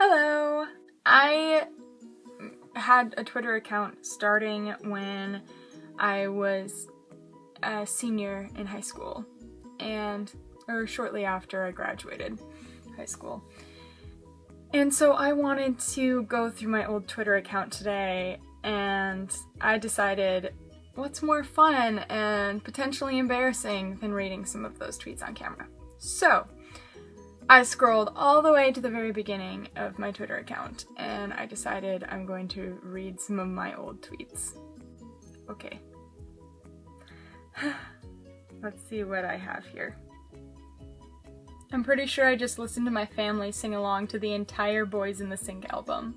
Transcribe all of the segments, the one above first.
Hello! I had a Twitter account starting when I was a senior in high school, or shortly after I graduated high school. And so I wanted to go through my old Twitter account today, and I decided what's more fun and potentially embarrassing than reading some of those tweets on camera. So I scrolled all the way to the very beginning of my Twitter account, and I decided I'm going to read some of my old tweets. Okay. Let's see what I have here. I'm pretty sure I just listened to my family sing along to the entire Boys in the Sink album.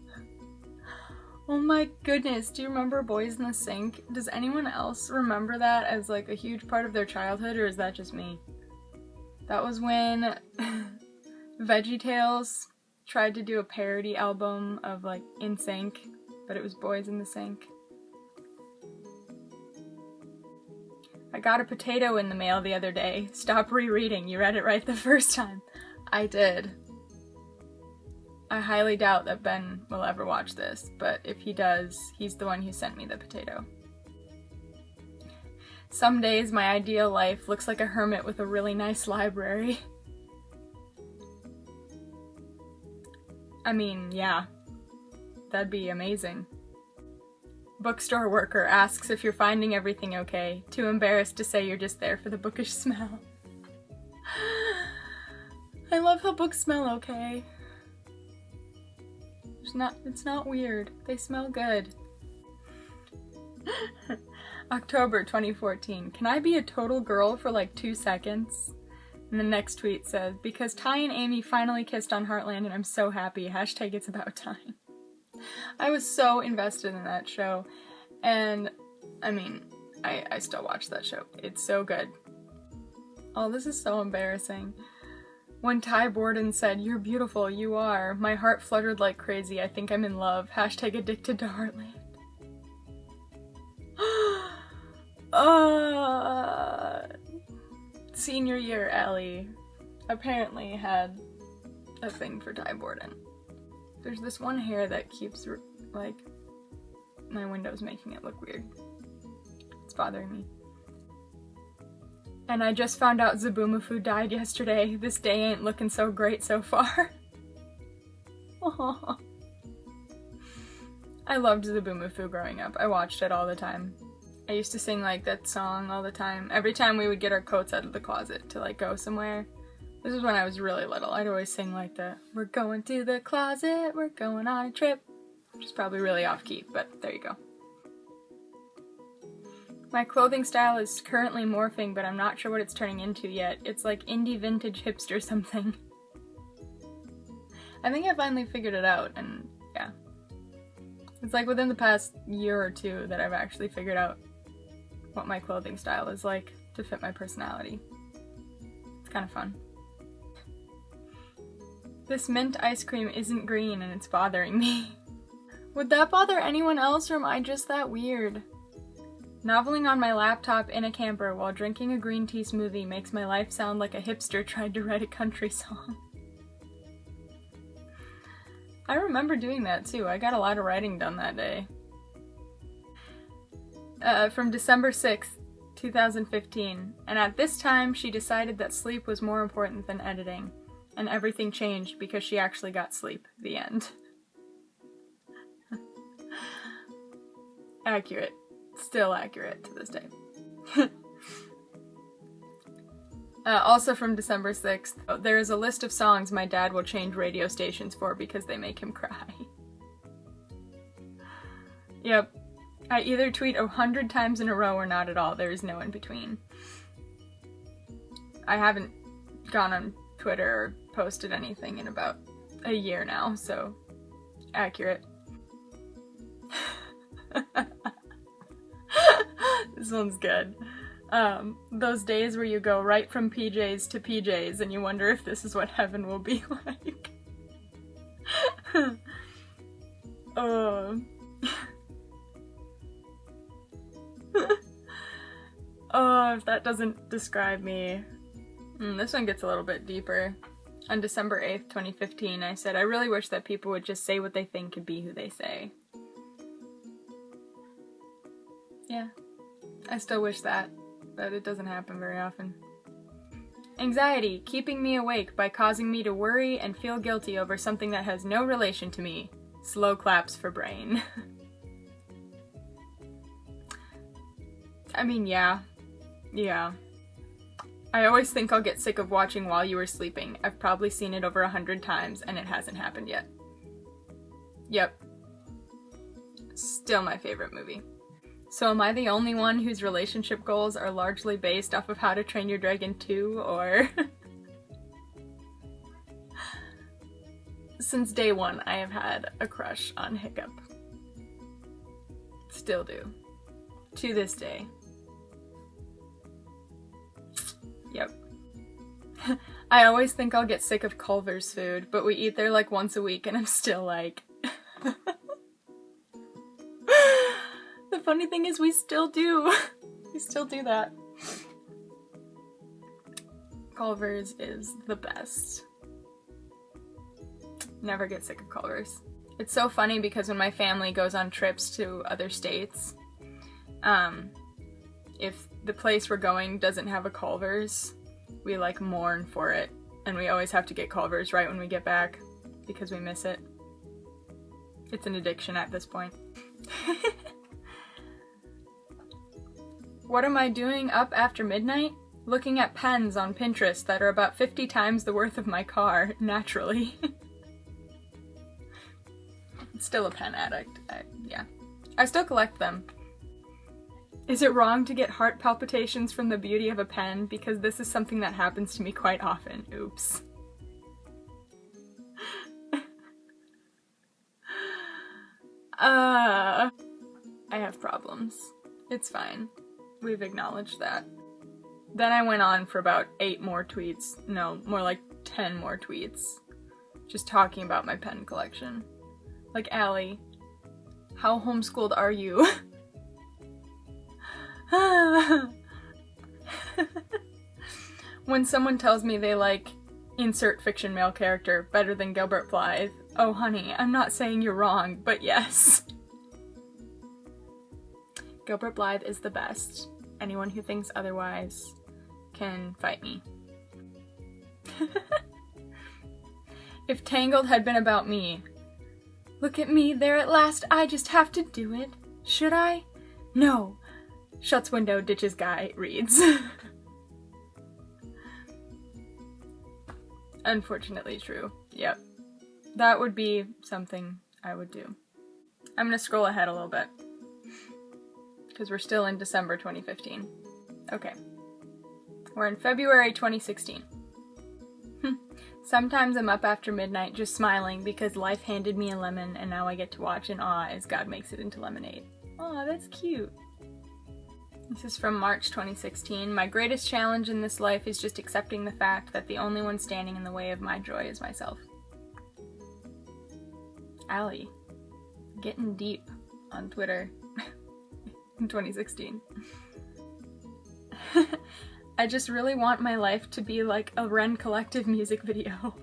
Oh my goodness, do you remember Boys in the Sink? Does anyone else remember that as like a huge part of their childhood, or is that just me? That was when VeggieTales tried to do a parody album of like NSYNC, but it was Boys in the Sink. I got a potato in the mail the other day. Stop rereading, you read it right the first time. I did. I highly doubt that Ben will ever watch this, but if he does, he's the one who sent me the potato. Some days my ideal life looks like a hermit with a really nice library. I mean, yeah, that'd be amazing. Bookstore worker asks if you're finding everything okay, too embarrassed to say you're just there for the bookish smell. I love how books smell okay. It's not weird. They smell good. October 2014. Can I be a total girl for like 2 seconds? And the next tweet says, because Ty and Amy finally kissed on Heartland and I'm so happy. Hashtag it's about time. I was so invested in that show. And, I mean, I still watch that show. It's so good. Oh, this is so embarrassing. When Ty Borden said, "You're beautiful, you are," my heart fluttered like crazy. I think I'm in love. Hashtag addicted to Heartland. Senior year Ellie apparently had a thing for Ty Borden. There's this one hair that keeps, like, my window's making it look weird. It's bothering me. And I just found out Zaboomafoo died yesterday. This day ain't looking so great so far. Aww. I loved Zaboomafoo growing up. I watched it all the time. I used to sing like that song all the time. Every time we would get our coats out of the closet to like go somewhere. This was when I was really little. I'd always sing like the, "We're going to the closet, we're going on a trip." Which is probably really off key, but there you go. My clothing style is currently morphing, but I'm not sure what it's turning into yet. It's like indie vintage hipster something. I think I finally figured it out, and yeah. It's like within the past year or two that I've actually figured out what my clothing style is like to fit my personality. It's kind of fun. This mint ice cream isn't green and it's bothering me. Would that bother anyone else, or am I just that weird? Noveling on my laptop in a camper while drinking a green tea smoothie makes my life sound like a hipster tried to write a country song. I remember doing that too. I got a lot of writing done that day. From December 6th, 2015. And at this time, she decided that sleep was more important than editing. And everything changed because she actually got sleep. The end. Accurate. Still accurate to this day. Also from December 6th, there is a list of songs my dad will change radio stations for because they make him cry. Yep. I either tweet 100 times in a row or not at all. There is no in between. I haven't gone on Twitter or posted anything in about a year now, so accurate. This one's good. Those days where you go right from PJs to PJs and you wonder if this is what heaven will be like. Oh, if that doesn't describe me. This one gets a little bit deeper. On December 8th, 2015, I said, I really wish that people would just say what they think and be who they say. Yeah, I still wish that, but it doesn't happen very often. Anxiety, keeping me awake by causing me to worry and feel guilty over something that has no relation to me. Slow claps for brain. I mean, yeah. I always think I'll get sick of watching While You Were Sleeping. I've probably seen it over 100 times and it hasn't happened yet. Yep. Still my favorite movie. So am I the only one whose relationship goals are largely based off of How to Train Your Dragon 2, or... Since day one, I have had a crush on Hiccup. Still do. To this day. Yep. I always think I'll get sick of Culver's food, but we eat there like once a week and I'm still like... The funny thing is we still do. We still do that. Culver's is the best. Never get sick of Culver's. It's so funny because when my family goes on trips to other states, if the place we're going doesn't have a Culver's, we like mourn for it. And we always have to get Culver's right when we get back because we miss it. It's an addiction at this point. What am I doing up after midnight? Looking at pens on Pinterest that are about 50 times the worth of my car, naturally. Still a pen addict. Yeah. I still collect them. Is it wrong to get heart palpitations from the beauty of a pen? Because this is something that happens to me quite often. Oops. I have problems. It's fine. We've acknowledged that. Then I went on for about 8 more tweets. No, more like 10 more tweets. Just talking about my pen collection. Like, Allie, how homeschooled are you? When someone tells me they like insert fiction male character better than Gilbert Blythe, oh honey, I'm not saying you're wrong, but yes. Gilbert Blythe is the best. Anyone who thinks otherwise can fight me. If Tangled had been about me. Look at me, there at last, I just have to do it. Should I? No. Shuts window, ditches guy, reads. Unfortunately true. Yep. That would be something I would do. I'm gonna scroll ahead a little bit. Because we're still in December 2015. Okay. We're in February 2016. Sometimes I'm up after midnight just smiling because life handed me a lemon and now I get to watch in awe as God makes it into lemonade. Aw, that's cute. This is from March 2016. My greatest challenge in this life is just accepting the fact that the only one standing in the way of my joy is myself. Allie, getting deep on Twitter in 2016. I just really want my life to be like a Ren Collective music video.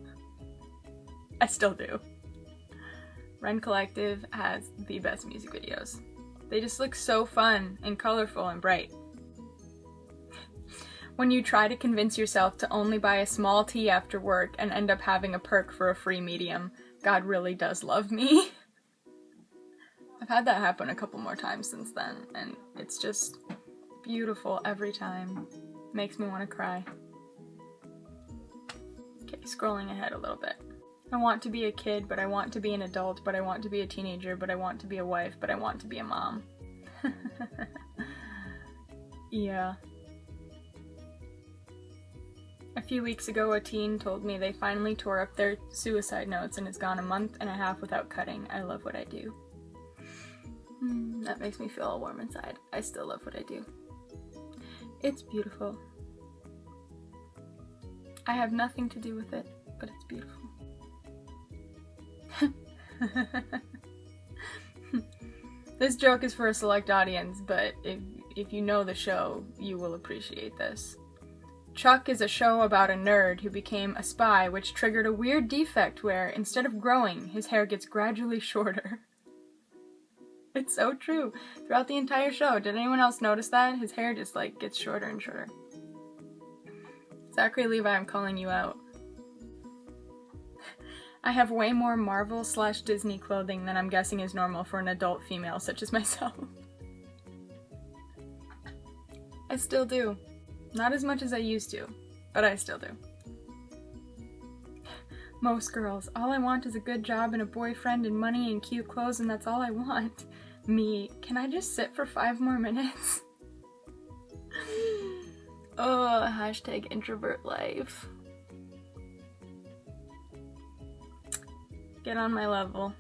I still do. Ren Collective has the best music videos. They just look so fun and colorful and bright. When you try to convince yourself to only buy a small tea after work and end up having a perk for a free medium, God really does love me. I've had that happen a couple more times since then, and it's just beautiful every time. Makes me want to cry. Okay, scrolling ahead a little bit. I want to be a kid, but I want to be an adult, but I want to be a teenager, but I want to be a wife, but I want to be a mom. Yeah. A few weeks ago, a teen told me they finally tore up their suicide notes and it's gone a month and a half without cutting. I love what I do. That makes me feel all warm inside. I still love what I do. It's beautiful. I have nothing to do with it, but it's beautiful. This joke is for a select audience, but if you know the show, you will appreciate this. Chuck is a show about a nerd who became a spy, which triggered a weird defect where, instead of growing, his hair gets gradually shorter. It's so true. Throughout the entire show, did anyone else notice that? His hair just, like, gets shorter and shorter. Zachary Levi, I'm calling you out. I have way more Marvel/Disney clothing than I'm guessing is normal for an adult female such as myself. I still do. Not as much as I used to, but I still do. Most girls, all I want is a good job and a boyfriend and money and cute clothes, and that's all I want. Me, can I just sit for 5 more minutes? Oh, hashtag introvert life. Get on my level.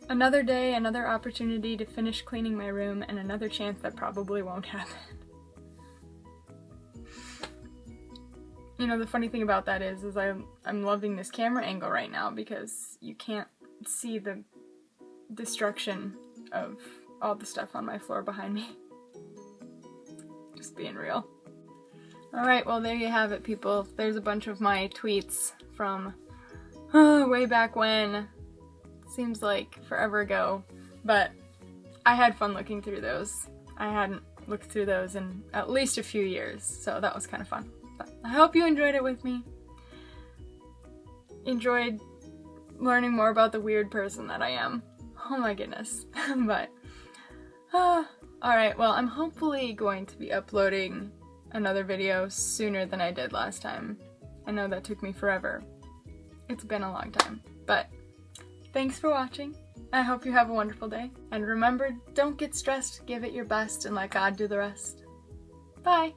Another day, another opportunity to finish cleaning my room, and another chance that probably won't happen. You know, the funny thing about that is I'm loving this camera angle right now because you can't see the destruction of all the stuff on my floor behind me. Just being real. Alright, well there you have it, people. There's a bunch of my tweets from way back when. Seems like forever ago, but I had fun looking through those. I hadn't looked through those in at least a few years, so that was kind of fun. But I hope you enjoyed it with me. Enjoyed learning more about the weird person that I am. Oh my goodness. But, alright, well, I'm hopefully going to be uploading another video sooner than I did last time. I know that took me forever. It's been a long time, but thanks for watching. I hope you have a wonderful day. And remember, don't get stressed, give it your best, and let God do the rest. Bye!